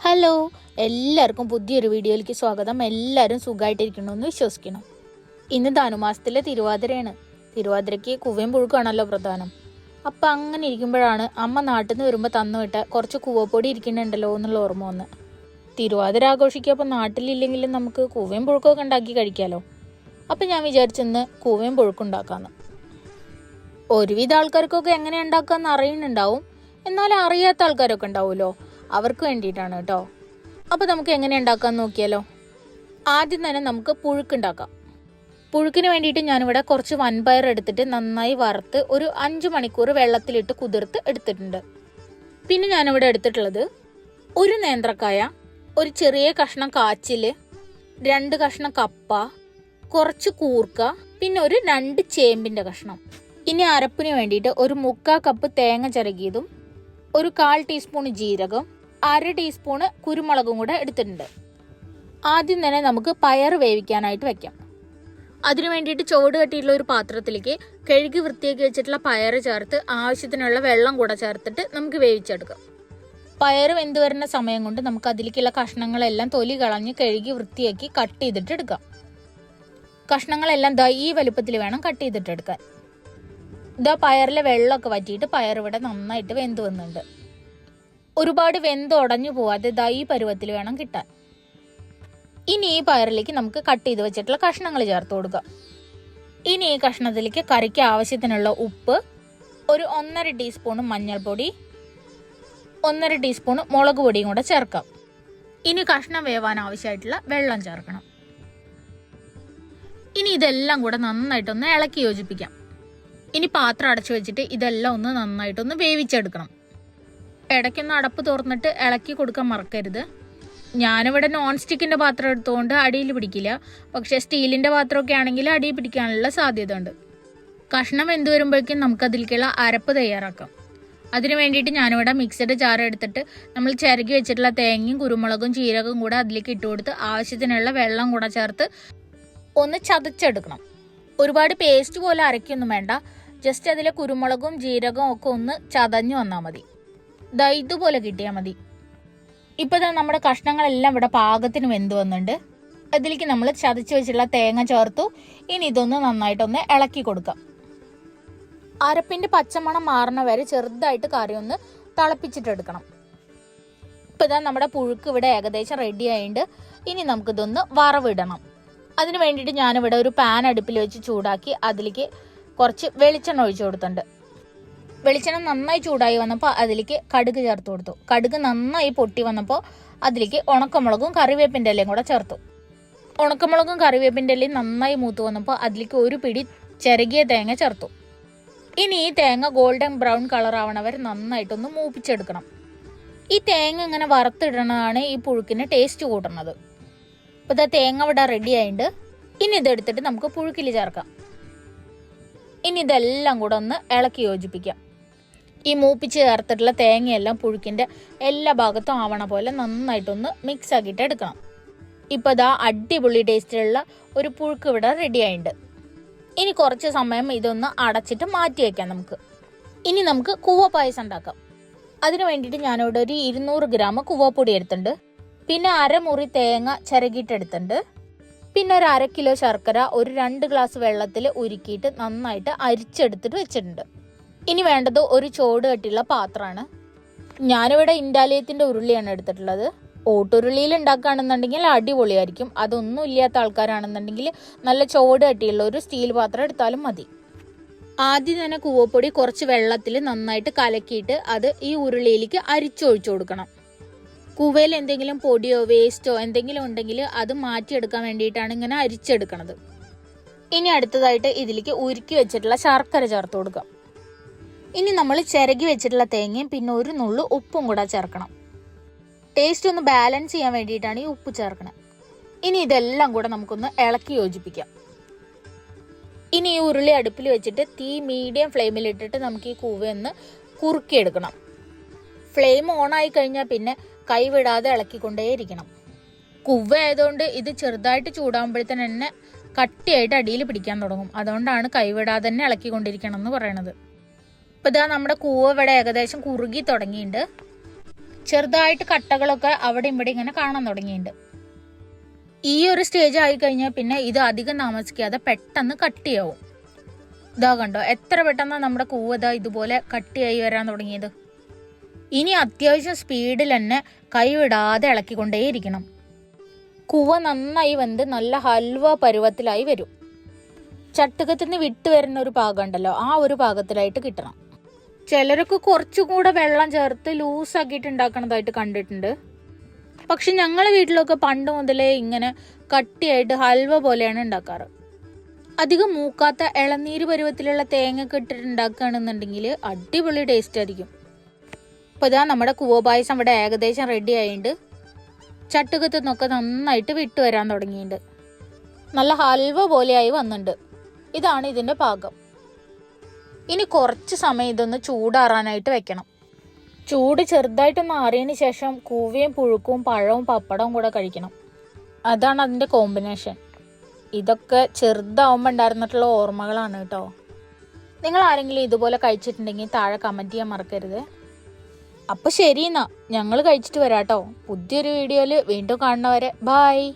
Hello, എല്ലാവർക്കും പുതിയൊരു വീഡിയോയിലേക്ക് സ്വാഗതം. എല്ലാവരും സുഖമായിട്ടിരിക്കണമെന്ന് വിശ്വസിക്കണം. ഇന്ന് ധനുമാസത്തിലെ തിരുവാതിരയാണ്. തിരുവാതിരയ്ക്ക് കുവയും പുഴുക്കാണല്ലോ പ്രധാനം. അപ്പം അങ്ങനെ ഇരിക്കുമ്പോഴാണ് അമ്മ നാട്ടിൽ നിന്ന് വരുമ്പോൾ തന്നുവിട്ട കുറച്ച് കൂവപ്പൊടി ഇരിക്കുന്നുണ്ടല്ലോ എന്നുള്ള ഓർമ്മ വന്ന്. തിരുവാതിര ആഘോഷിക്കുമ്പോൾ നാട്ടിലില്ലെങ്കിലും നമുക്ക് കുവയും പുഴുക്കൊക്കെ ഉണ്ടാക്കി കഴിക്കാമല്ലോ. അപ്പം ഞാൻ വിചാരിച്ചെന്ന് കൂവയും പുഴുക്കുണ്ടാക്കാമെന്ന്. ഒരുവിധ ആൾക്കാർക്കൊക്കെ എങ്ങനെ ഉണ്ടാക്കാമെന്ന് അറിയുന്നുണ്ടാവും, എന്നാലും അറിയാത്ത ആൾക്കാരൊക്കെ ഉണ്ടാവുമല്ലോ, അവർക്ക് വേണ്ടിയിട്ടാണ് കേട്ടോ. അപ്പോൾ നമുക്ക് എങ്ങനെ ഉണ്ടാക്കാമെന്ന് നോക്കിയാലോ. ആദ്യം തന്നെ നമുക്ക് പുഴുക്കുണ്ടാക്കാം. പുഴുക്കിന് വേണ്ടിയിട്ട് ഞാനിവിടെ കുറച്ച് വൻപയർ എടുത്തിട്ട് നന്നായി വറുത്ത് ഒരു 5 മണിക്കൂർ വെള്ളത്തിലിട്ട് കുതിർത്ത് എടുത്തിട്ടുണ്ട്. പിന്നെ ഞാനിവിടെ എടുത്തിട്ടുള്ളത് ഒരു നേന്ത്രക്കായ, ഒരു ചെറിയ കഷ്ണം കാച്ചില്, 2 കഷ്ണം കപ്പ, കുറച്ച് കൂർക്ക, പിന്നെ ഒരു 2 ചേമ്പിൻ്റെ കഷ്ണം. ഇനി അരപ്പിന് വേണ്ടിയിട്ട് ഒരു 1/4 കപ്പ് തേങ്ങ ചിരകിയതും, ഒരു 1/4 ടീസ്പൂൺ ജീരകം, 1/2 ടീസ്പൂണ് കുരുമുളകും കൂടെ എടുത്തിട്ടുണ്ട്. ആദ്യം തന്നെ നമുക്ക് പയർ വേവിക്കാനായിട്ട് വെക്കാം. അതിനു വേണ്ടിയിട്ട് ചോട് കട്ടിയുള്ള ഒരു പാത്രത്തിലേക്ക് കഴുകി വൃത്തിയാക്കി വെച്ചിട്ടുള്ള പയർ ചേർത്ത് ആവശ്യത്തിനുള്ള വെള്ളം കൂടെ ചേർത്തിട്ട് നമുക്ക് വേവിച്ചെടുക്കാം. പയർ വെന്ത് വരുന്ന സമയം കൊണ്ട് നമുക്ക് അതിലേക്കുള്ള കഷ്ണങ്ങളെല്ലാം തൊലി കളഞ്ഞ് കഴുകി വൃത്തിയാക്കി കട്ട് ചെയ്തിട്ട് എടുക്കാം. കഷ്ണങ്ങളെല്ലാം ഈ വലുപ്പത്തിൽ വേണം കട്ട് ചെയ്തിട്ട് എടുക്കാൻ. പയറിലെ വെള്ളമൊക്കെ വറ്റിയിട്ട് പയർ ഇവിടെ നന്നായിട്ട് വെന്ത് വന്നിട്ടുണ്ട്. ഒരുപാട് വെന്ത് ഉടഞ്ഞു പോവാതെ ഈ പരുവത്തിൽ വേണം കിട്ടാൻ. ഇനി ഈ പയറിലേക്ക് നമുക്ക് കട്ട് ചെയ്ത് വെച്ചിട്ടുള്ള കഷ്ണങ്ങൾ ചേർത്ത് കൊടുക്കാം. ഇനി ഈ കഷ്ണത്തിലേക്ക് കറിക്ക് ആവശ്യത്തിനുള്ള ഉപ്പ്, ഒരു 1.5 ടീസ്പൂൺ മഞ്ഞൾപ്പൊടി, 1.5 ടീസ്പൂൺ മുളക് പൊടിയും കൂടെ ചേർക്കാം. ഇനി കഷ്ണം വേവാൻ ആവശ്യമായിട്ടുള്ള വെള്ളം ചേർക്കണം. ഇനി ഇതെല്ലാം കൂടെ നന്നായിട്ടൊന്ന് ഇളക്കി യോജിപ്പിക്കാം. ഇനി പാത്രം അടച്ചു വെച്ചിട്ട് ഇതെല്ലാം ഒന്ന് നന്നായിട്ടൊന്ന് വേവിച്ചെടുക്കണം. ഇടയ്ക്കൊന്ന് അടപ്പ് തുറന്നിട്ട് ഇളക്കി കൊടുക്കാൻ മറക്കരുത്. ഞാനിവിടെ നോൺ സ്റ്റിക്കിൻ്റെ പാത്രം എടുത്തുകൊണ്ട് അടിയിൽ പിടിക്കില്ല, പക്ഷേ സ്റ്റീലിൻ്റെ പാത്രമൊക്കെ ആണെങ്കിൽ അടിയിൽ പിടിക്കാനുള്ള സാധ്യത ഉണ്ട്. കഷ്ണം വെന്ത് വരുമ്പോഴേക്കും നമുക്കതിലേക്കുള്ള അരപ്പ് തയ്യാറാക്കാം. അതിന് വേണ്ടിയിട്ട് ഞാനിവിടെ മിക്സിയുടെ ജാർ എടുത്തിട്ട് നമ്മൾ ചിരകി വെച്ചിട്ടുള്ള തേങ്ങയും കുരുമുളകും ജീരകവും കൂടെ അതിലേക്ക് ഇട്ട് കൊടുത്ത് ആവശ്യത്തിനുള്ള വെള്ളം കൂടെ ചേർത്ത് ഒന്ന് ചതച്ചെടുക്കണം. ഒരുപാട് പേസ്റ്റ് പോലെ അരയ്ക്കൊന്നും വേണ്ട, ജസ്റ്റ് അതിലെ കുരുമുളകും ജീരകവും ഒക്കെ ഒന്ന് ചതഞ്ഞു വന്നാൽ മതി. ഇതുപോലെ കിട്ടിയാൽ മതി. ഇപ്പോൾ നമ്മുടെ കഷ്ണങ്ങളെല്ലാം ഇവിടെ പാകത്തിന് വെന്ത് വന്നിട്ടുണ്ട്. അതിലേക്ക് നമ്മൾ ചതച്ച് വെച്ചിട്ടുള്ള തേങ്ങ ചേർത്തു. ഇനി ഇതൊന്ന് നന്നായിട്ടൊന്ന് ഇളക്കി കൊടുക്കാം. അരപ്പിൻ്റെ പച്ചമണം മാറുന്ന വരെ ചെറുതായിട്ട് കറി ഒന്ന് തിളപ്പിച്ചിട്ടെടുക്കണം. ഇപ്പോൾ നമ്മുടെ പുഴുക്ക് ഇവിടെ ഏകദേശം റെഡി ആയിട്ടുണ്ട്. ഇനി നമുക്കിതൊന്ന് വറവിടണം. അതിന് വേണ്ടിയിട്ട് ഞാനിവിടെ ഒരു പാൻ അടുപ്പിൽ വെച്ച് ചൂടാക്കി അതിലേക്ക് കുറച്ച് വെളിച്ചെണ്ണ ഒഴിച്ചു കൊടുത്തിട്ടുണ്ട്. വെളിച്ചെണ്ണ നന്നായി ചൂടായി വന്നപ്പോൾ അതിലേക്ക് കടുക് ചേർത്ത് കൊടുത്തു. കടുക് നന്നായി പൊട്ടി വന്നപ്പോൾ അതിലേക്ക് ഉണക്കമുളകും കറിവേപ്പിൻ്റെ ഇലയും കൂടെ ചേർത്തു. ഉണക്കമുളകും കറിവേപ്പിൻ്റെ ഇലയും നന്നായി മൂത്ത് വന്നപ്പോൾ അതിലേക്ക് ഒരു പിടി ചിരകിയ തേങ്ങ ചേർത്തു. ഇനി ഈ തേങ്ങ ഗോൾഡൻ ബ്രൗൺ കളർ ആവണവർ നന്നായിട്ടൊന്ന് മൂപ്പിച്ചെടുക്കണം. ഈ തേങ്ങ ഇങ്ങനെ വറുത്തിടണതാണ് ഈ പുഴുക്കിന് ടേസ്റ്റ് കൂട്ടുന്നത്. അപ്പോൾ തേങ്ങ ഇവിടെ റെഡി ആയിട്ടുണ്ട്. ഇനി ഇതെടുത്തിട്ട് നമുക്ക് പുഴുക്കിൽ ചേർക്കാം. ഇനി ഇതെല്ലാം കൂടെ ഒന്ന് ഇളക്കി യോജിപ്പിക്കാം. ഈ മൂപ്പിച്ച് ചേർത്തിട്ടുള്ള തേങ്ങയെല്ലാം പുഴുക്കിൻ്റെ എല്ലാ ഭാഗത്തും ആവണ പോലെ നന്നായിട്ടൊന്ന് മിക്സ് ആക്കിയിട്ട് എടുക്കണം. ഇപ്പോൾ അടിപൊളി ടേസ്റ്റിലുള്ള ഒരു പുഴുക്ക് ഇവിടെ റെഡി ആയിട്ടുണ്ട്. ഇനി കുറച്ച് സമയം ഇതൊന്ന് അടച്ചിട്ട് മാറ്റി വയ്ക്കാം നമുക്ക്. ഇനി നമുക്ക് കൂവ പായസം ഉണ്ടാക്കാം. അതിന് വേണ്ടിയിട്ട് ഞാനിവിടെ ഒരു 200 ഗ്രാം കൂവപ്പൊടി എടുത്തിട്ടുണ്ട്. പിന്നെ 1/2 മുറി തേങ്ങ ചിരകിയിട്ടെടുത്തിട്ടുണ്ട്. പിന്നെ ഒരു 1/2 കിലോ ശർക്കര ഒരു 2 ഗ്ലാസ് വെള്ളത്തിൽ ഉരുക്കിയിട്ട് നന്നായിട്ട് അരിച്ചെടുത്തിട്ട് വെച്ചിട്ടുണ്ട്. ഇനി വേണ്ടത് ഒരു ചോട് കട്ടിയുള്ള പാത്രമാണ്. ഞാനിവിടെ ഇൻഡാലിയത്തിൻ്റെ ഉരുളിയാണ് എടുത്തിട്ടുള്ളത്. ഓട്ടുരുളിയിൽ ഉണ്ടാക്കുകയാണെന്നുണ്ടെങ്കിൽ അടിപൊളിയായിരിക്കും. അതൊന്നും ഇല്ലാത്ത ആൾക്കാരാണെന്നുണ്ടെങ്കിൽ നല്ല ചോട് കട്ടിയുള്ള ഒരു സ്റ്റീൽ പാത്രം എടുത്താലും മതി. ആദ്യം തന്നെ കൂവപ്പൊടി കുറച്ച് വെള്ളത്തിൽ നന്നായിട്ട് കലക്കിയിട്ട് അത് ഈ ഉരുളിയിലേക്ക് അരിച്ചൊഴിച്ചു കൊടുക്കണം. കൂവയിൽ എന്തെങ്കിലും പൊടിയോ വേസ്റ്റോ എന്തെങ്കിലും ഉണ്ടെങ്കിൽ അത് മാറ്റിയെടുക്കാൻ വേണ്ടിയിട്ടാണ് ഇങ്ങനെ അരിച്ചെടുക്കണത്. ഇനി അടുത്തതായിട്ട് ഇതിലേക്ക് ഉരുക്കി വെച്ചിട്ടുള്ള ശർക്കര ചേർത്ത് കൊടുക്കാം. ഇനി നമ്മൾ ചിരകി വെച്ചിട്ടുള്ള തേങ്ങയും പിന്നെ ഒരു നുള്ളു ഉപ്പും കൂടെ ചേർക്കണം. ടേസ്റ്റ് ഒന്ന് ബാലൻസ് ചെയ്യാൻ വേണ്ടിയിട്ടാണ് ഈ ഉപ്പ് ചേർക്കണത്. ഇനി ഇതെല്ലാം കൂടെ നമുക്കൊന്ന് ഇളക്കി യോജിപ്പിക്കാം. ഇനി ഈ ഉരുളി അടുപ്പിൽ വെച്ചിട്ട് തീ മീഡിയം ഫ്ലെയിമിലിട്ടിട്ട് നമുക്ക് ഈ കൂവയൊന്ന് കുറുക്കിയെടുക്കണം. ഫ്ലെയിം ഓൺ ആയി കഴിഞ്ഞാൽ പിന്നെ കൈവിടാതെ ഇളക്കിക്കൊണ്ടേയിരിക്കണം. കുവ്വ ആയതുകൊണ്ട് ഇത് ചെറുതായിട്ട് ചൂടാകുമ്പോഴത്തേന് തന്നെ കട്ടിയായിട്ട് അടിയിൽ പിടിക്കാൻ തുടങ്ങും. അതുകൊണ്ടാണ് കൈവിടാതെ തന്നെ ഇളക്കിക്കൊണ്ടിരിക്കണം എന്ന് പറയണത്. ഇപ്പോൾ നമ്മുടെ കൂവ ഇവിടെ ഏകദേശം കുറുകി തുടങ്ങിയിട്ടുണ്ട്. ചെറുതായിട്ട് കട്ടകളൊക്കെ അവിടെ ഇവിടെ ഇങ്ങനെ കാണാൻ തുടങ്ങിയിട്ടുണ്ട്. ഈ ഒരു സ്റ്റേജ് ആയി കഴിഞ്ഞാൽ പിന്നെ ഇത് അധികം താമസിക്കാതെ പെട്ടെന്ന് കട്ടിയാവും. ഇതാ കണ്ടോ, എത്ര പെട്ടെന്നാണ് നമ്മുടെ കൂവത ഇതുപോലെ കട്ടിയായി വരാൻ തുടങ്ങിയത്. ഇനി അത്യാവശ്യം സ്പീഡിൽ തന്നെ കൈവിടാതെ ഇളക്കിക്കൊണ്ടേയിരിക്കണം. കൂവ നന്നായി വെന്ത് നല്ല ഹൽവ പരുവത്തിലായി വരും. ചട്ടുകത്തിൽ നിന്ന് വിട്ട് വരുന്ന ഒരു പാകം ഉണ്ടല്ലോ, ആ ഒരു പാകത്തിലായിട്ട് കിട്ടണം. ചിലരൊക്കെ കുറച്ചും കൂടെ വെള്ളം ചേർത്ത് ലൂസാക്കിയിട്ട് ഉണ്ടാക്കണതായിട്ട് കണ്ടിട്ടുണ്ട്. പക്ഷെ ഞങ്ങളെ വീട്ടിലൊക്കെ പണ്ട് മുതലേ ഇങ്ങനെ കട്ടിയായിട്ട് ഹൽവ പോലെയാണ് ഉണ്ടാക്കാറ്. അധികം മൂക്കാത്ത ഇളനീര് പരുവത്തിലുള്ള തേങ്ങ ഒക്കെ ഇട്ടിട്ട് ഉണ്ടാക്കുകയാണെന്നുണ്ടെങ്കിൽ അടിപൊളി ടേസ്റ്റ് ആയിരിക്കും. അപ്പോൾ ഇതാ നമ്മുടെ കൂവ പായസം ഇവിടെ ഏകദേശം റെഡി ആയിട്ടുണ്ട്. ചട്ടുകത്തിൽ നിന്നൊക്കെ നന്നായിട്ട് വിട്ട് വരാൻ തുടങ്ങിയിട്ടുണ്ട്. നല്ല ഹൽവ പോലെയായി വന്നിട്ടുണ്ട്. ഇതാണ് ഇതിൻ്റെ പാകം. ഇനി കുറച്ച് സമയം ഇതൊന്ന് ചൂടാറാനായിട്ട് വെക്കണം. ചൂട് ചെറുതായിട്ടൊന്ന് ആറിയതിന് ശേഷം കൂവയും പുഴുക്കും പഴവും പപ്പടവും കൂടെ കഴിക്കണം. അതാണ് അതിൻ്റെ കോമ്പിനേഷൻ. ഇതൊക്കെ ചെറുതാവുമ്പോൾ ഉണ്ടായിരുന്നിട്ടുള്ള ഓർമ്മകളാണ് കേട്ടോ. നിങ്ങൾ ആരെങ്കിലും ഇതുപോലെ കഴിച്ചിട്ടുണ്ടെങ്കിൽ താഴെ കമൻറ്റ് ചെയ്യാൻ മറക്കരുത്. അപ്പോൾ ശരി എന്നാ, ഞങ്ങൾ കഴിച്ചിട്ട് വരാം കേട്ടോ. പുതിയൊരു വീഡിയോയിൽ വീണ്ടും കാണുന്നവരെ ബായ്.